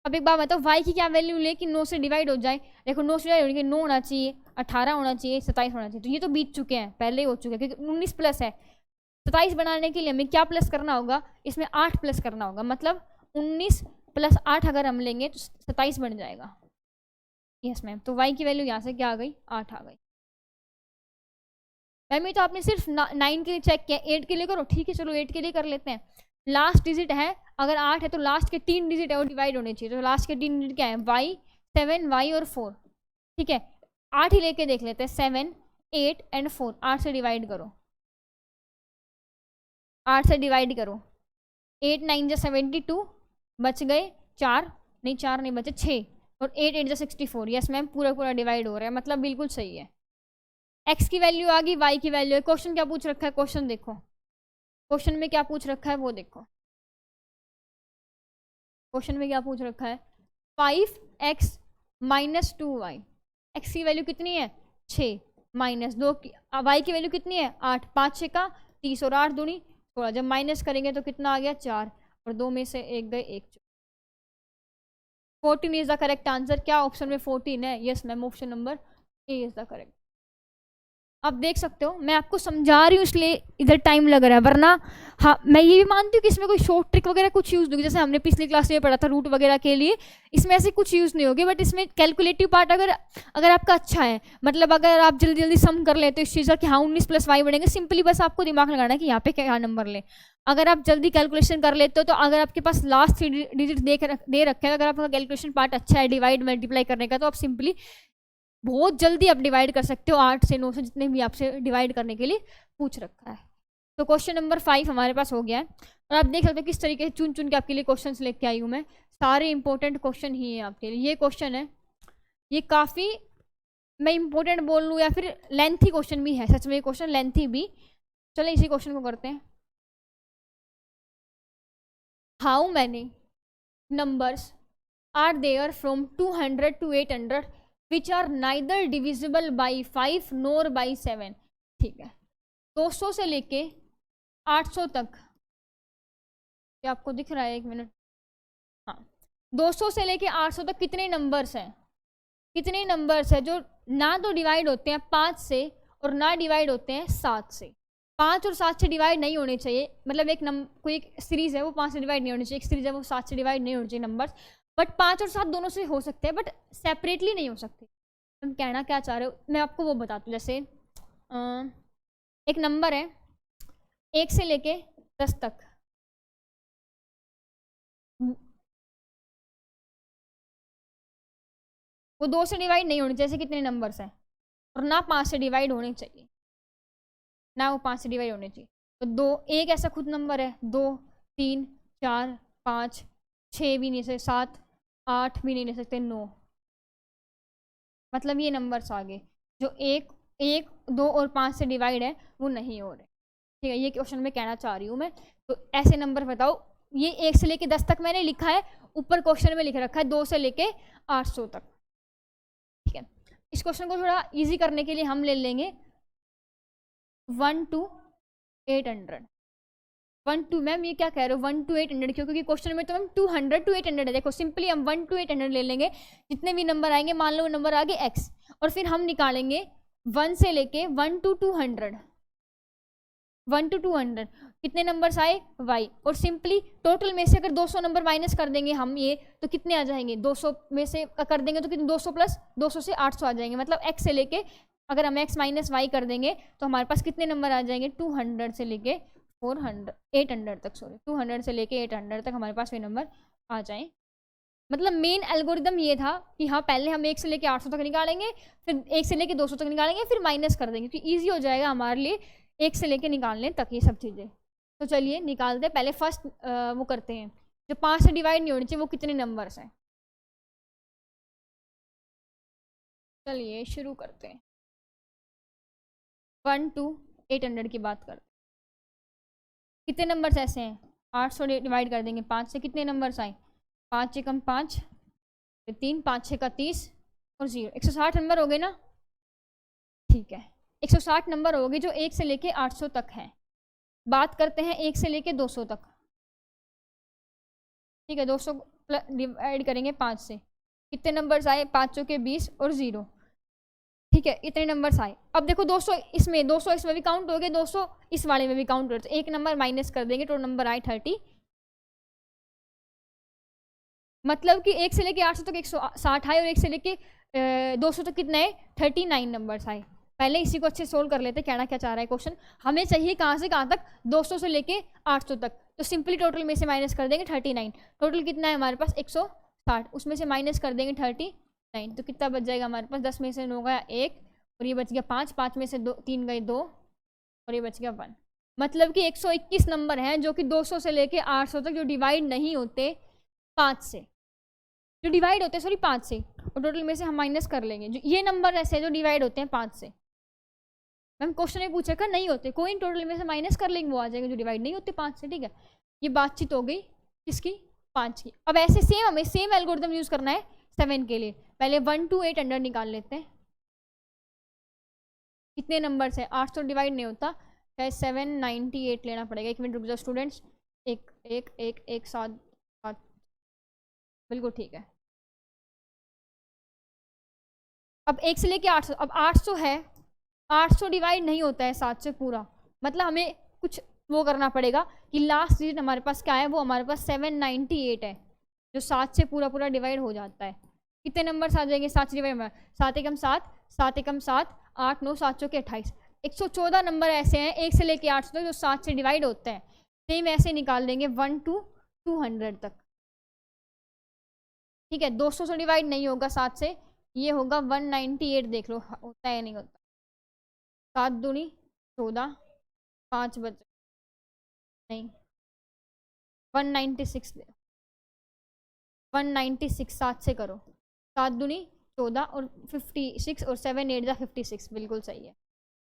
अब एक बात बताओ, y की क्या वैल्यू ले कि 9 से डिवाइड हो जाए। देखो 9 से डिवाइड होने के 9 होना चाहिए, 18 होना चाहिए, 27 होना चाहिए, तो ये तो बीत चुके हैं, पहले ही हो चुके हैं, क्योंकि 19 प्लस है। 27 बनाने के लिए हमें क्या प्लस करना होगा, इसमें 8 प्लस करना होगा, मतलब 19 प्लस 8 अगर हम लेंगे तो 27 बन जाएगा। यस मैम, तो y की वैल्यू यहाँ से क्या आ गई, 8 आ गई। मैम ये तो आपने सिर्फ 9 के लिए चेक किया, 8 के लिए करो, ठीक है चलो 8 के लिए कर लेते हैं। लास्ट डिजिट है, अगर 8 है तो लास्ट के 3 डिजिट है वो डिवाइड होने चाहिए, तो लास्ट के 3 डिजिट क्या है, y 7 y और 4। ठीक है, 8 ही लेके देख लेते हैं, 7 8 एंड 4, 8 से डिवाइड करो, 8 से डिवाइड करो, 8 9 जा 72, बच गए 4, नहीं 4 नहीं बचे 6, और 8 8 जा 64। यस मैम, पूरा पूरा डिवाइड हो रहा है, मतलब बिल्कुल सही है। x की वैल्यू आ गई, y की वैल्यू है। क्वेश्चन क्या पूछ रखा है, क्वेश्चन देखो, क्वेश्चन में क्या पूछ रखा है वो देखो, क्वेश्चन में क्या पूछ रखा है, 5x माइनस 2y, x की वैल्यू कितनी है 6, माइनस 2 y की वैल्यू कितनी है 8, 5 6 का 30 और 8 दूनी 16, जब माइनस करेंगे तो कितना आ गया 4, और 2 में से 1 गए 1। 14 इज द करेक्ट आंसर। क्या ऑप्शन में 14 है, yes ma'am option number A is the correct. आप देख सकते हो मैं आपको समझा रही हूँ इसलिए इधर टाइम लग रहा है, वरना हाँ मैं ये भी मानती हूँ कि इसमें कोई शॉर्ट ट्रिक वगैरह कुछ यूज़ नहीं होगी, जैसे हमने पिछली क्लास में पढ़ा था रूट वगैरह के लिए, इसमें ऐसे कुछ यूज़ नहीं होगी। बट इसमें कैलकुलेटिव पार्ट अगर अगर आपका अच्छा है, मतलब अगर आप जल्दी जल्दी सम कर लेते हो इस चीज़ का कि हाँ 19 प्लस वाई बढ़ेंगे, सिंपली बस आपको दिमाग लगाना है कि यहाँ पे क्या नंबर ले। अगर आप जल्दी कैलकुलेशन कर लेते हो तो अगर आपके पास लास्ट 3 डिजिट दे रखे हैं, अगर आपका कैलकुलेशन पार्ट अच्छा है डिवाइड मल्टीप्लाई करने का, तो आप सिंपली बहुत जल्दी आप डिवाइड कर सकते हो, 8 से 9 से जितने भी आपसे डिवाइड करने के लिए पूछ रखा है। तो क्वेश्चन नंबर 5 हमारे पास हो गया है, और आप देख सकते हो किस तरीके से चुन चुन के आपके लिए क्वेश्चंस लेके आई हूँ मैं, सारे इंपॉर्टेंट क्वेश्चन ही है आपके लिए। ये क्वेश्चन है, ये काफ़ी मैं इंपॉर्टेंट बोल लूँ या फिर लेंथी क्वेश्चन भी है, सच में ये क्वेश्चन लेंथी भी। चलो इसी क्वेश्चन को करते हैं। How many numbers are there from 200 to 800 which are neither divisible by 5 nor by 7। ठीक है, 200 से लेके 800 तक, क्या आपको दिख रहा है, एक मिनट, हाँ 200 से लेके 800 तक कितने नंबर्स हैं, कितने नंबर्स हैं जो ना तो डिवाइड होते हैं 5 से और ना डिवाइड होते हैं 7 से। 5 और 7 से डिवाइड नहीं होने चाहिए, मतलब एक नंबर कोई एक सीरीज है वो 5 से डिवाइड नहीं होनी चाहिए, एक सीरीज है वो 7 से डिवाइड नहीं होनी चाहिए नंबर्स, बट 5 और 7 दोनों से हो सकते हैं, बट सेपरेटली नहीं हो सकते। तुम कहना क्या चाह रहे हो, मैं आपको वो बताती हूँ। जैसे एक नंबर है 1 से लेके 10 तक, वो 2 से डिवाइड नहीं होनी चाहिए, जैसे कितने नंबर्स हैं, और ना 5 से डिवाइड होने चाहिए, ना वो 5 से डिवाइड होने चाहिए। तो 2 एक ऐसा खुद नंबर है, 2 3 4 5 6 भी नहीं सकते, 7 8 भी नहीं ले सकते, 9, मतलब ये नंबर्स आ गए जो 1 1 2 और 5 से डिवाइड है, वो नहीं हो रहे। ठीक है, ये क्वेश्चन में कहना चाह रही हूँ मैं। तो ऐसे नंबर बताओ, ये 1 से लेके 10 तक मैंने लिखा है, ऊपर क्वेश्चन में लिख रखा है 2 से लेके 800 तक। ठीक है, इस क्वेश्चन को थोड़ा इजी करने के लिए हम ले लेंगे 1 to 800। 1 to, मैम ये क्या कह रहे हो 1 to 800 क्यों? क्योंकि क्वेश्चन में तो मैम 200 to 800 है। देखो सिंपली हम 1 to 800 ले लेंगे, जितने भी नंबर आएंगे मान लो वो नंबर आगे x, और फिर हम निकालेंगे 1 से लेके 1 to 200, 1 to 200 कितने नंबर्स आए y, और सिंपली टोटल में से अगर 200 नंबर माइनस कर देंगे हम ये, तो कितने आ जाएंगे, 200 में से कर देंगे तो कितने, 200 प्लस 200 से 800 आ जाएंगे। मतलब x से लेके अगर हम x माइनस वाई कर देंगे तो हमारे पास कितने नंबर आ जाएंगे, 200 से लेके 800 तक, सॉरी 200 से लेके 800 तक हमारे पास ये नंबर आ जाए। मतलब मेन एल्गोरिदम ये था कि हाँ पहले हम 1 से लेके 800 तक निकालेंगे, फिर 1 से लेके 200 तक निकालेंगे, फिर माइनस कर देंगे, क्योंकि ईजी हो जाएगा हमारे लिए 1 से लेके निकालने तक ये सब चीज़ें। तो चलिए निकालते हैं, पहले फर्स्ट वो करते हैं, जो 5 से डिवाइड नहीं होनी चाहिए वो कितने नंबर्स हैं। चलिए शुरू करते हैं, 1 to 800 की बात करते हैं। कितने नंबर्स ऐसे हैं, 800 डिवाइड कर देंगे 5 से, कितने नंबर्स आए, 5 एकम 5, 3 5 6 का 30 और 0, 160 नंबर हो गए ना। ठीक है, 160 नंबर हो गए जो 1 से लेके 800 तक हैं। बात करते हैं 1 से लेके 200 तक। ठीक है, 200 डिवाइड करेंगे 5 से, कितने नंबर्स आए, 5 चौके 20 और 0। ठीक है, इतने नंबर्स आए। अब देखो 200 इसमें भी काउंट हो गए, 200 इस वाले में भी काउंट हो गए, एक नंबर माइनस कर देंगे तो नंबर आए 30। मतलब कि 1 से लेके 800 तक 160 आए, और 1 से लेके 200 तक कितने आए, 39 नंबर्स आए। पहले इसी को अच्छे सोल्व कर लेते, कहना क्या चाह रहा है क्वेश्चन, हमें चाहिए कहाँ से कहाँ तक, 200 से लेके 800 तक। तो सिंपली टोटल में से माइनस कर देंगे 39, टोटल कितना है हमारे पास 160, उसमें से माइनस कर देंगे 39, तो कितना बच जाएगा हमारे पास, 10 में से 9 गया 1, और ये बच गया 5, 5 में से 3 गए 2, और ये बच गया 1। मतलब कि 121 नंबर हैं जो कि 200 से लेके 800 तक जो डिवाइड नहीं होते 5 से, जो डिवाइड होते हैं सॉरी 5 से, और टोटल में से हम माइनस कर लेंगे। जो ये नंबर ऐसे हैं जो डिवाइड होते हैं 5 से। मैम क्वेश्चन में पूछेगा नहीं होते, कोई टोटल में से माइनस कर लेंगे, वो आ जाएगा जो डिवाइड नहीं होते 5 से। ठीक है, ये बातचीत हो गई किसकी, 5 की। अब ऐसे सेम हमें सेम एल्गोरिथम यूज़ करना है 7 के लिए। पहले 1 to 800 निकाल लेते हैं, कितने नंबर्स है, 800 डिवाइड नहीं होता, 798 लेना पड़ेगा। 1 मिनट रुक जाओ स्टूडेंट्स, एक एक एक एक 7 7, बिल्कुल ठीक है। अब 1 से लेके 800, अब 800 है, 800 डिवाइड नहीं होता है 7 से पूरा, मतलब हमें कुछ वो करना पड़ेगा कि लास्ट डिजिट हमारे पास क्या है, वो हमारे पास 798 है, जो 7 से पूरा पूरा डिवाइड हो जाता है। कितने नंबर्स आ जाएंगे 7 से डिवाइड में, 7 एकम 7, 7 एकम 7, 8 9 7 चौके 28, 114 नंबर ऐसे हैं 1 से लेके 800 तक जो 7 से डिवाइड होते हैं। सेम ऐसे निकाल देंगे 1 to 200 तक। ठीक है, 200 से डिवाइड नहीं होगा 7 से, ये होगा 198, देख लो होता है नहीं होता, 7 दूनी 14, 5 बच नहीं, 196 दे, 196 7 से करो, 7 दूनी 14 और 56 और 7 8 56, बिल्कुल सही है।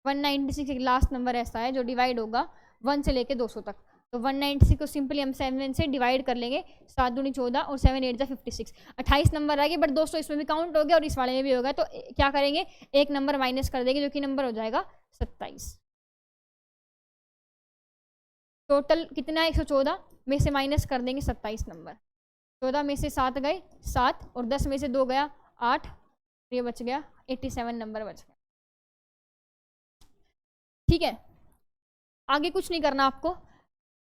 196 एक लास्ट नंबर ऐसा है जो डिवाइड होगा 1 से लेके 200 तक। तो 196 को सिंपली हम 7 से डिवाइड कर लेंगे, 7 दूनी 14 और 7 8 56, 28 नंबर आ गए, बट 200 इसमें भी काउंट हो गया और इस वाले में भी होगा। तो क्या करेंगे, एक नंबर माइनस कर देंगे, जो कि नंबर हो जाएगा 27। टोटल कितना है, 114 में से माइनस कर देंगे 27 नंबर, 14 में से 7 गए 7, और 10 में से 2 गया 8, ये बच गया 87 नंबर बच गया। ठीक है, आगे कुछ नहीं करना आपको,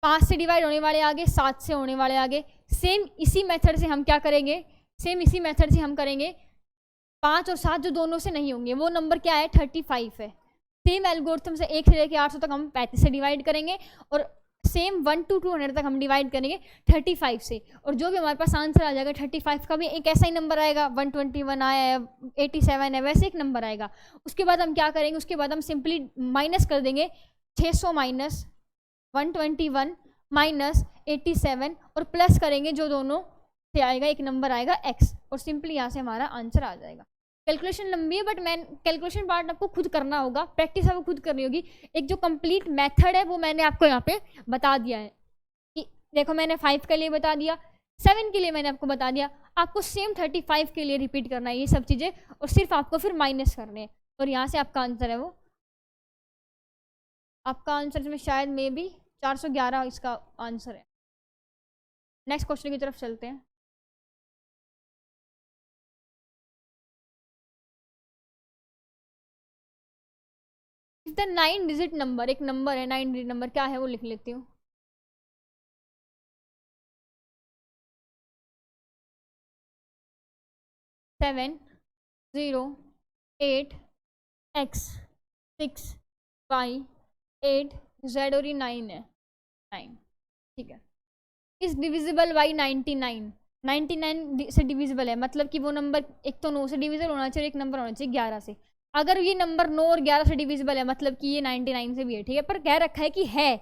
5 से डिवाइड होने वाले आगे, 7 से होने वाले आगे, सेम इसी मेथड से हम क्या करेंगे, सेम इसी मेथड से हम करेंगे। 5 और 7 जो दोनों से नहीं होंगे, वो नंबर क्या है 35 है। सेम एल्गोरिथम से 1 से लेकर 800 तक हम 35 से डिवाइड करेंगे, और सेम 1 to 200 तक हम डिवाइड करेंगे 35 से, और जो भी हमारे पास आंसर आ जाएगा 35 का भी एक ऐसा ही नंबर आएगा, 121 आया है, 87 है, वैसे एक नंबर आएगा। उसके बाद हम क्या करेंगे, उसके बाद हम सिंपली माइनस कर देंगे 600 माइनस 121 माइनस 87 और प्लस करेंगे जो दोनों से आएगा, एक नंबर आएगा x, और सिंपली यहाँ से हमारा आंसर आ जाएगा। कैलकुलेशन लंबी है बट कैलकुलेशन पार्ट आपको खुद करना होगा, प्रैक्टिस आपको खुद करनी होगी। एक जो कंप्लीट मेथड है वो मैंने आपको यहाँ पे बता दिया है कि देखो मैंने 5 के लिए बता दिया, 7 के लिए मैंने आपको बता दिया, आपको सेम 35 के लिए रिपीट करना है ये सब चीज़ें, और सिर्फ आपको फिर माइनस करने हैं, और यहाँ से आपका आंसर है वो, आपका आंसर इसमें शायद मे बी 411 इसका आंसर है। नेक्स्ट क्वेश्चन की तरफ चलते हैं। द 9 डिजिट नंबर, एक नंबर है 9 डिजिट नंबर, क्या है वो लिख लेती हूँ। 7 0 8 x 6 y 8 z, और ये 9 है, 9, ठीक है। इस डिविजिबल बाई 99, 99 से डिविजिबल है, मतलब कि वो नंबर एक तो 9 से डिविजिबल होना चाहिए, एक नंबर होना चाहिए 11 से। अगर ये नंबर 9 और 11 से डिविजिबल है मतलब कि ये 99 से भी है, ठीक है, पर कह रखा है कि है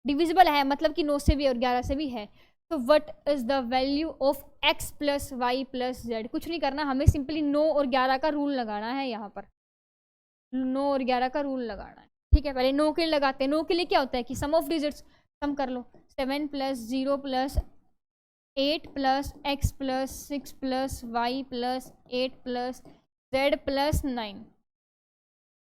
डिविजिबल है, मतलब कि 9 से भी और 11 से भी है। तो what is the value of x plus Y plus Z? कुछ नहीं करना, हमें सिंपली 9 और 11 का रूल लगाना है, यहाँ पर 9 और 11 का रूल लगाना है, ठीक है। पहले 9 के लिए लगाते हैं। 9 के लिए क्या होता है कि सम ऑफ डिजिट्स, सम कर लो, 7 plus 0 plus 8 plus x plus 6 plus y plus 8 plus z plus 9,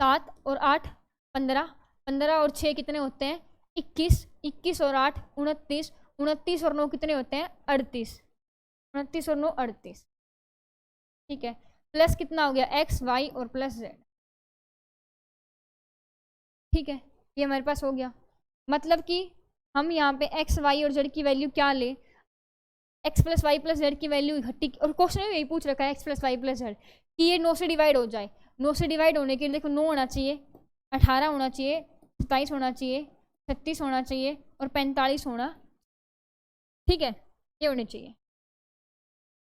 7 और 8 15, 15 और 6 कितने होते हैं 21, 21 और 8 29, 29 और 9 कितने होते हैं 38, 29 और 9 38, ठीक है। प्लस कितना हो गया x y और प्लस z, ठीक है, ये हमारे पास हो गया। मतलब कि हम यहाँ पे x y और z की वैल्यू क्या ले, x plus Y plus Z की वैल्यू इकट्ठी, और क्वेश्चन में यही पूछ रखा है x plus Y plus Z कि ये 9 से डिवाइड हो जाए। 9 से डिवाइड होने के लिए देखो 9 होना चाहिए, 18 होना चाहिए, 27 होना चाहिए, 36 होना चाहिए और 45 होना, ठीक है, ये होने चाहिए।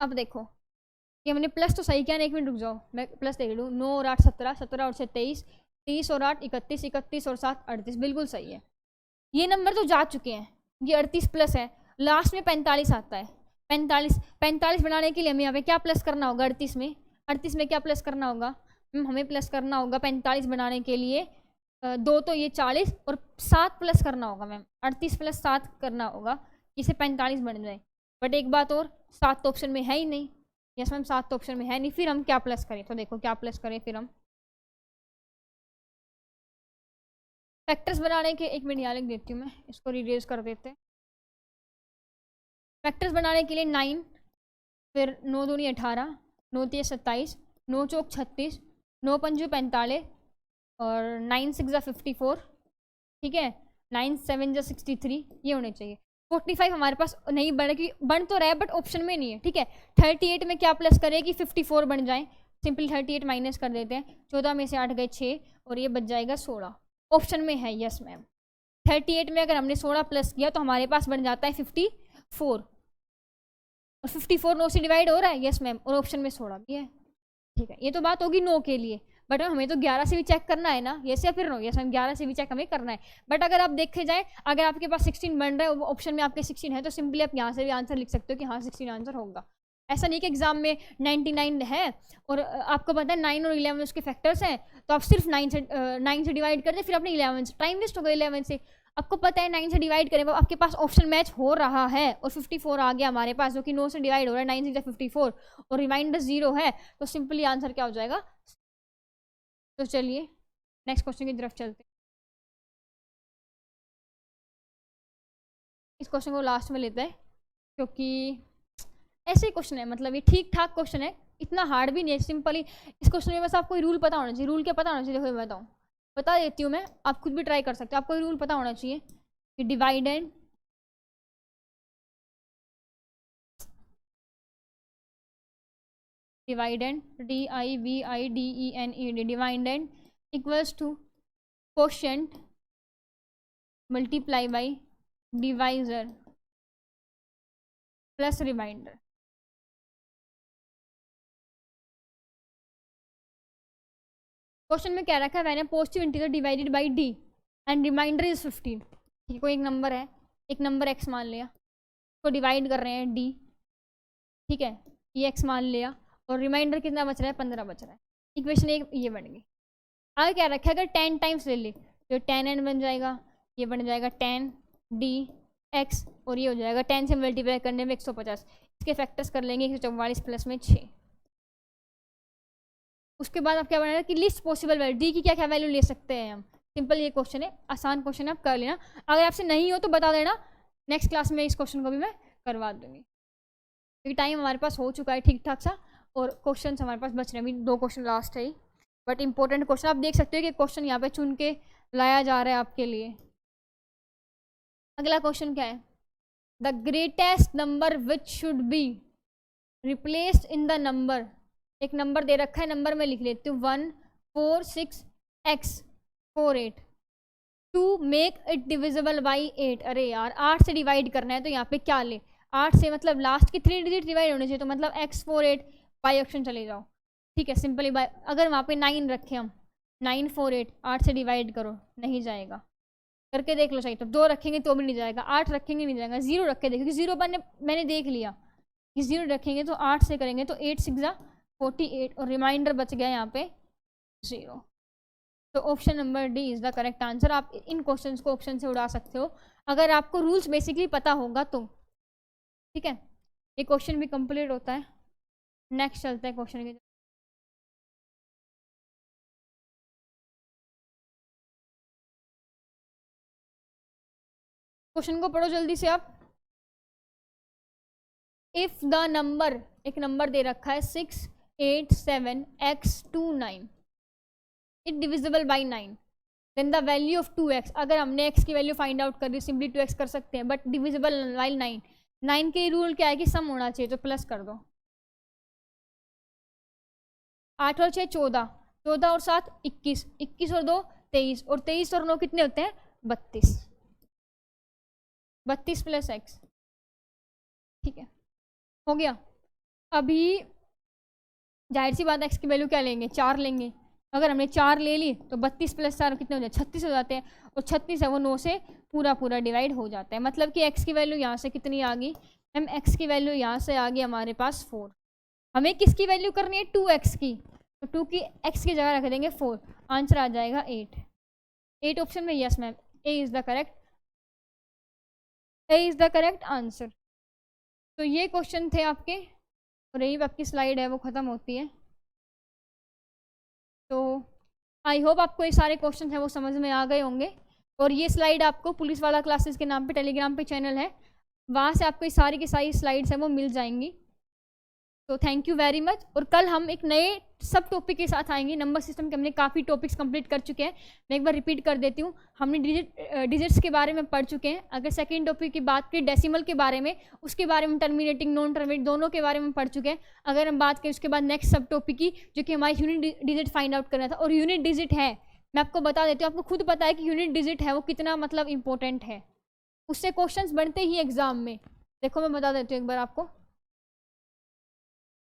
अब देखो ये हमने प्लस तो सही किया ना, एक मिनट रुक जाओ मैं प्लस देख लूँ। 9 और 8 17, 17 और 6 23, 30 और 8 31, 31 और 7 38, बिल्कुल सही है। ये नंबर तो जा चुके हैं, ये 38 प्लस है, लास्ट में 45 आता है। 45 बनाने के लिए हमें यहाँ पे क्या प्लस करना होगा 38 में, 38 में क्या प्लस करना होगा, हमें प्लस करना होगा 45 बनाने के लिए 2 तो ये 40 और 7 प्लस करना होगा मैम, 38 प्लस 7 करना होगा, इसे 45 बन जाए। बट एक बात और, 7 तो ऑप्शन में है ही नहीं, यस मैम 7 तो ऑप्शन में है नहीं, फिर हम क्या प्लस करें, तो देखो क्या प्लस करें फिर हम फैक्टर्स बनाने के, एक मिनट यहाँ लिख देती हूँ मैं, इसको रिरेज कर देते हैं। फैक्टर्स बनाने के लिए 9, फिर 9 दूनी 18, 9 3 27, 9 चौक 36, 9 पंजू 45 और 9 6 जा 54, ठीक है, 9 7 जा 63, ये होने चाहिए। 45 हमारे पास नहीं बने, कि बन तो रहा है बट ऑप्शन में नहीं है, ठीक है। 38 में क्या प्लस करें कि 54 बन जाए, सिंपली 38 माइनस कर देते हैं, 14 में से 8 गए 6 और ये बच जाएगा 16, ऑप्शन में है, यस मैम। 38 में अगर हमने 16 प्लस किया तो हमारे पास बन जाता है 54, और 54 9 से डिवाइड हो रहा है, यस मैम, और ऑप्शन में 16 भी है, ठीक है। ये तो बात होगी 9 के लिए, बट हमें तो 11 से भी चेक करना है ना, यस या फिर नो, यस मैम 11 से भी चेक हमें करना है। बट अगर आप देखे जाए, अगर आपके पास 16 बन रहा है, ऑप्शन में आपके 16 है, तो सिंपली आप यहाँ से भी आंसर लिख सकते हो कि हाँ 16 आंसर होगा। ऐसा नहीं कि एग्जाम में 99 है और आपको पता है 9 और 11 उसके फैक्टर्स हैं, तो आप सिर्फ 9 से डिवाइड कर दे, फिर अपने 11 से, टाइम वेस्ट हो गया 11 से। आपको पता है 9 से डिवाइड करें, आपके पास ऑप्शन मैच हो रहा है और 54 आ गया हमारे पास, जो कि 9 से डिवाइड हो रहा है, 9 से 54 और रिमाइंडर 0 है, तो सिंपली आंसर क्या हो जाएगा। तो चलिए नेक्स्ट क्वेश्चन की तरफ चलते हैं। इस क्वेश्चन को लास्ट में लेते हैं क्योंकि ऐसे ही क्वेश्चन है, मतलब ये ठीक ठाक क्वेश्चन है, इतना हार्ड भी नहीं है, सिंपली इस क्वेश्चन में बस आपको रूल पता होना चाहिए। रूल क्या पता होना चाहिए, देखो मैं बताऊँ, बता देती हूँ मैं, आप खुद भी ट्राई कर सकते हो। आपको रूल पता होना चाहिए कि dividend DIVIDEND dividend equals to quotient multiply by divisor plus remainder. Question में क्या रखा है, मैंने positive integer divided by D and remainder is 15। ठीक है, कोई एक नंबर है, एक नंबर एक्स मान लिया, तो डिवाइड कर रहे हैं डी, ठीक है, ये एक्स मान लिया, और रिमाइंडर कितना बच रहा है, 15 बच रहा है। इक्वेशन एक ये बन गई। आगे क्या रखा है, अगर 10 टाइम्स ले ले तो 10n बन जाएगा, ये बन जाएगा 10 डी एक्स, और ये हो जाएगा 10 से मल्टीप्लाई करने में 150। इसके फैक्टर्स कर लेंगे 144 प्लस में 6। उसके बाद आप क्या बनाएगा कि लिस्ट पॉसिबल वैल्यू डी की क्या क्या वैल्यू ले सकते हैं हम। सिंपल ये क्वेश्चन है, आसान क्वेश्चन है, आप कर लेना। अगर आपसे नहीं हो तो बता देना, नेक्स्ट क्लास में इस क्वेश्चन को भी मैं करवा दूंगी, क्योंकि टाइम हमारे पास हो चुका है ठीक ठाक सा, और क्वेश्चन हमारे पास बच रहे हैं, अभी 2 क्वेश्चन लास्ट है, बट इंपॉर्टेंट क्वेश्चन। आप देख सकते हो कि क्वेश्चन यहाँ पे चुन के लाया जा रहा है आपके लिए। अगला क्वेश्चन क्या है, the greatest number which should be replaced in the number. एक नंबर दे रखा है, नंबर में लिख लेती हूँ 1 4 6 x 4 8 to make it divisible by 8। अरे यार 8 से डिवाइड करना है, तो यहाँ पे क्या ले, 8 से मतलब लास्ट के 3 डिजिट डिवाइड होने चाहिए, तो मतलब x 4 8 बाई ऑप्शन चले जाओ। ठीक है, सिंपली बाय, अगर वहाँ पे 9 रखे हम, 9 4 8 8 से डिवाइड करो, नहीं जाएगा, करके देख लो सही, तो 2 रखेंगे तो भी नहीं जाएगा, 8 रखेंगे नहीं जाएगा, 0 रख के देखो, 0 मैंने देख लिया कि 0 रखेंगे तो 8 से करेंगे तो 8 6 48, और रिमाइंडर बच गया यहाँ पे 0। तो option number D is the correct answer. आप इन क्वेश्चंस को ऑप्शन से उड़ा सकते हो अगर आपको रूल्स बेसिकली पता होगा तो। ठीक है, ये क्वेश्चन भी कंप्लीट होता है। नेक्स्ट चलते हैं क्वेश्चन के। क्वेश्चन को पढ़ो जल्दी से आप। इफ द नंबर, एक नंबर दे रखा है 6 8 7 x 2 9 it divisible by 9, then the value of 2x। अगर हमने x की वैल्यू फाइंड आउट कर दी, सिंपली 2x कर सकते हैं, बट डिविजिबल बाई 9। 9 के रूल क्या है कि सम होना चाहिए, तो प्लस कर दो। 8 और 6 14, 14 और 7 21, 21 और 2 23, और 23 और 9 कितने होते हैं, 32। 32 प्लस x, ठीक है, हो गया। अभी जाहिर सी बात है x की वैल्यू क्या लेंगे, 4 लेंगे। अगर हमने 4 ले ली तो 32 प्लस 4 कितने हो जाते हैं, 36 हो जाते हैं, और 36 है वो 9 से पूरा डिवाइड हो जाता है। मतलब कि x की वैल्यू यहाँ से कितनी आ गई, हम x की वैल्यू यहाँ से आ गई हमारे पास 4। हमें किसकी वैल्यू करनी है, 2x की, तो 2 की x की जगह रख देंगे 4, आंसर आ जाएगा 8। 8 ऑप्शन में, yes ma'am, A is the correct answer. तो ये क्वेश्चन थे आपके, और यही आपकी स्लाइड है वो ख़त्म होती है। तो आई होप आपको ये सारे क्वेश्चन हैं वो समझ में आ गए होंगे, और ये स्लाइड आपको पुलिस वाला क्लासेस के नाम पे टेलीग्राम पे चैनल है, वहाँ से आपको ये सारी की सारी स्लाइड्स हैं वो मिल जाएंगी। तो थैंक यू वेरी मच। और कल हम एक नए सब टॉपिक के साथ आएंगे। नंबर सिस्टम के हमने काफ़ी टॉपिक्स कंप्लीट कर चुके हैं, मैं एक बार रिपीट कर देती हूँ। हमने डिजिट्स के बारे में पढ़ चुके हैं। अगर सेकंड टॉपिक की बात करें डेसिमल के बारे में, उसके बारे में टर्मिनेटिंग नॉन टर्मिनेटिंग दोनों के बारे में पढ़ चुके हैं। अगर हम बात करें उसके बाद नेक्स्ट सब टॉपिक की, जो कि हमारी यूनिट डिजिट फाइंड आउट करना था, और यूनिट डिजिट है, मैं आपको बता देती हूँ, आपको खुद पता है कि यूनिट डिजिट है वो कितना मतलब इंपॉर्टेंट है, उससे क्वेश्चंस बनते ही एग्जाम में। देखो मैं बता देती हूँ एक बार आपको,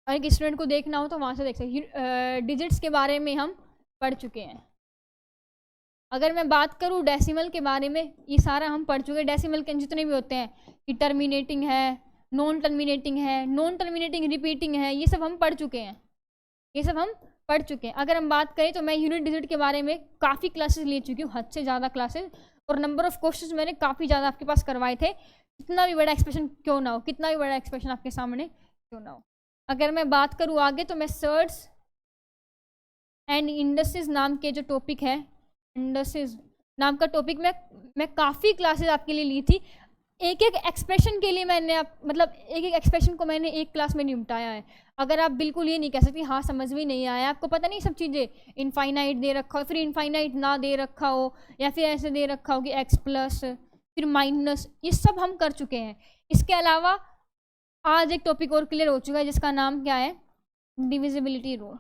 अगर एक स्टूडेंट को देखना हो तो वहाँ से देख सकते। डिजिट्स के बारे में हम पढ़ चुके हैं। अगर मैं बात करूँ डेसिमल के बारे में, ये सारा हम पढ़ चुके हैं। डेसिमल के जितने भी होते हैं कि टर्मिनेटिंग है, नॉन टर्मिनेटिंग रिपीटिंग है, ये सब हम पढ़ चुके हैं, अगर हम बात करें तो मैं यूनिट डिजिट के बारे में काफ़ी क्लासेस ले चुकी हूँ, हद से ज़्यादा क्लासेस, और नंबर ऑफ क्वेश्चंस मैंने काफ़ी ज़्यादा आपके पास करवाए थे। कितना भी बड़ा एक्सप्रेशन क्यों ना हो, कितना भी बड़ा एक्सप्रेशन आपके सामने क्यों ना हो। अगर मैं बात करूँ आगे, तो मैं सर्ट्स एंड इंडसेस नाम के जो टॉपिक है, इंडसेस नाम का टॉपिक मैं काफ़ी क्लासेस आपके लिए ली थी। एक एक एक्सप्रेशन के लिए मैंने मतलब एक एक एक्सप्रेशन को मैंने एक क्लास में निपटाया है। अगर आप बिल्कुल ये नहीं कह सकते हाँ समझ में नहीं आया, आपको पता नहीं सब चीज़ें, इनफाइनाइट दे रखा हो, फिर इनफाइनाइट ना दे रखा हो, या फिर ऐसे दे रखा हो कि x प्लस फिर माइनस, ये सब हम कर चुके हैं। इसके अलावा आज एक टॉपिक और क्लियर हो चुका है, जिसका नाम क्या है, डिविजिबिलिटी रूल।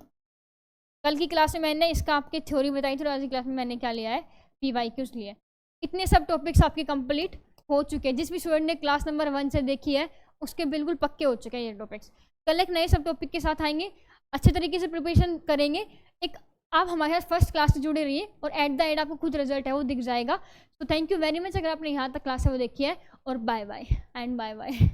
कल की क्लास में मैंने इसका आपकी थ्योरी बताई थी, और आज की क्लास में मैंने क्या लिया है, PYQs लिए। इतने सब टॉपिक्स आपके कंप्लीट हो चुके हैं। जिस भी स्टूडेंट ने क्लास नंबर 1 से देखी है उसके बिल्कुल पक्के हो चुके हैं ये टॉपिक्स। कल एक नए सब टॉपिक के साथ आएंगे, अच्छे तरीके से प्रिपरेशन करेंगे। एक आप हमारे साथ फर्स्ट क्लास से जुड़े रहिए और एट द एंड आपको खुद रिजल्ट है वो दिख जाएगा। तो थैंक यू वेरी मच अगर आपने यहाँ तक क्लास है वो देखी है, और bye bye and bye bye.